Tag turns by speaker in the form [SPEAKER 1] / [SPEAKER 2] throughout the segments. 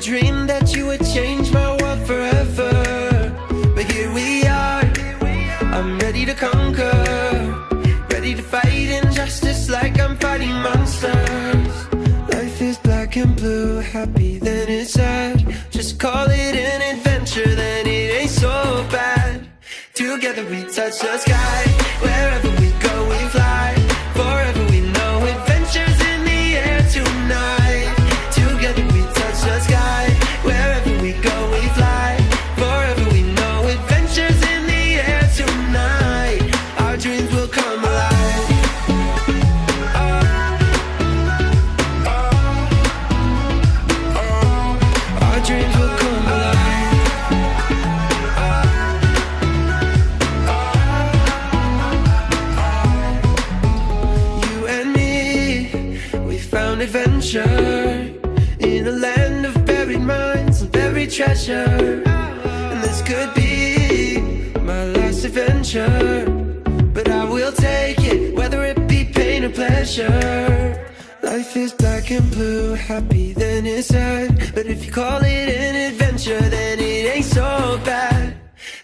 [SPEAKER 1] dreamed that you would change my world forever, but here we are. I'm ready to conquer, ready to fight injustice like I'm fighting monsters. Life is black and blue, happy then it's sad. Just call it an adventure, then it ain't so bad. Together we touch the sky, wherever we go we fly. Forever we know adventures in the air tonight. Together we touch the sky, wherever we go we fly. Forever we know adventures in the air tonight. Our dreams will come alive. Our dreams will come alive. You and me, we found adventure in a land of buried mines and buried treasure. And this could be my last adventure, but I will take it, whether it be pain or pleasure. Life is black and blue, happy then it's sad. But if you call it an adventure, then it ain't so bad.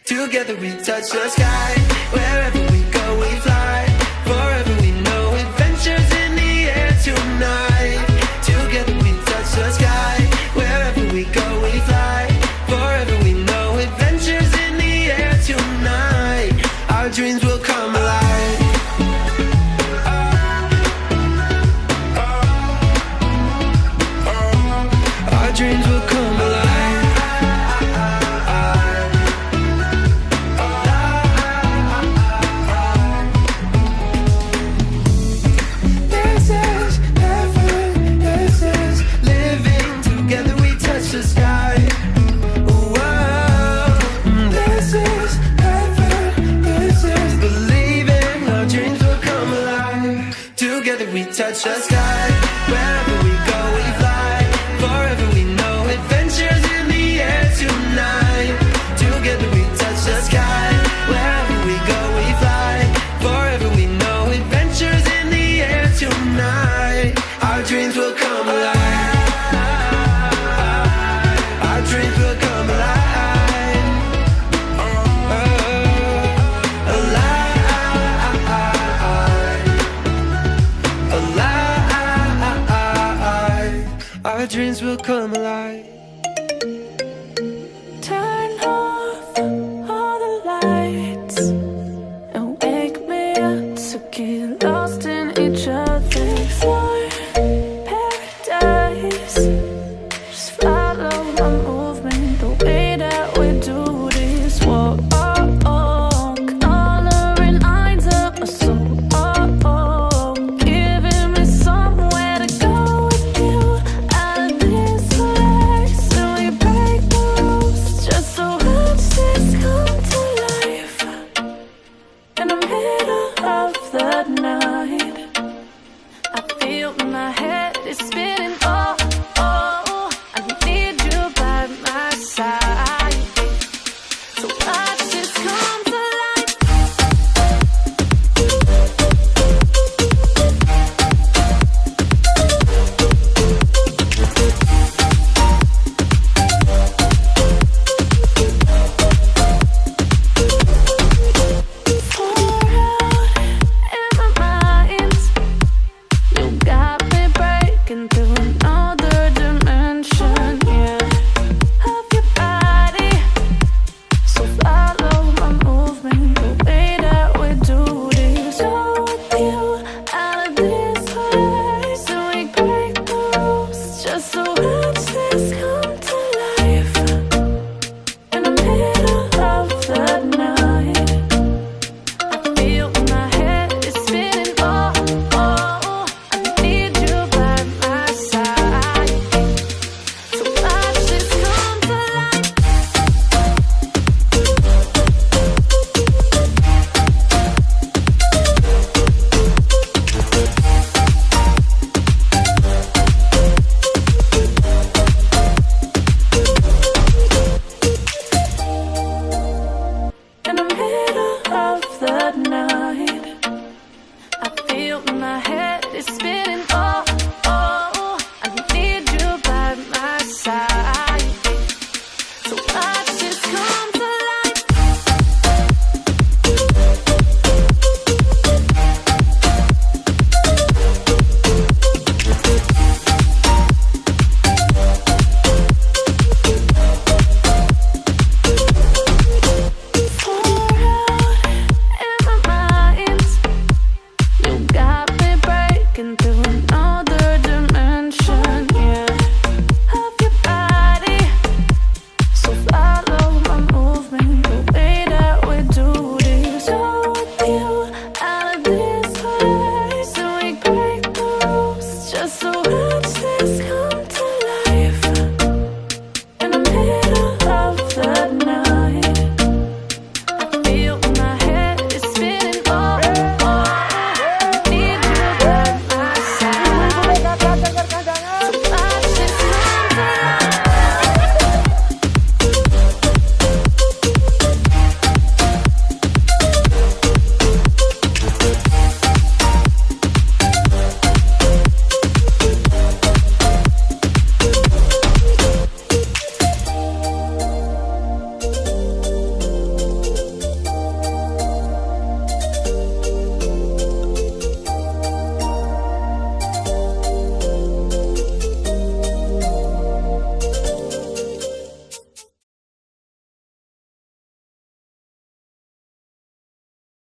[SPEAKER 1] Together we touch the sky, wherever we go we fly. Forever we know adventures in the air tonight. Together we touch the sky, wherever we go we fly. Forever we know adventures in the air tonight. Our dreams will come alive. Our dreams will come alive. This is heaven, this is living. Together we touch the sky. Whoa. This is heaven, this is believing. Our dreams will come alive. Together we touch the sky, wherever we go we fly. Forever we know adventures in the air tonight. Together we touch the sky, wherever we go we fly. Forever we know adventures in the air tonight. Our dreams will come alive. Our dreams will come alive. Alive. Our dreams will come alive.
[SPEAKER 2] Turn off all the lights and wake me up to get lost in each other's paradise. Just follow my movement, the way that we do this. Walk, coloring lines up my soul. Giving me somewhere to go with you. Out of this place, and we break the rules just to watch this come to life. In the middle of the night, I feel my head is spinning. Oh, I need you by my side. So watch this come to life. Pour out in my mind. You got me breaking through another dimension, yeah, of your body. So follow my movement, the way that we do this. Go with you out of this place, and we break the rules just to watch this come to life. In the middle of the night, I feel my head is spinning. Oh, I need you by my side. So watch this come to life. In the middle of the night, I feel my head is spinning. Oh,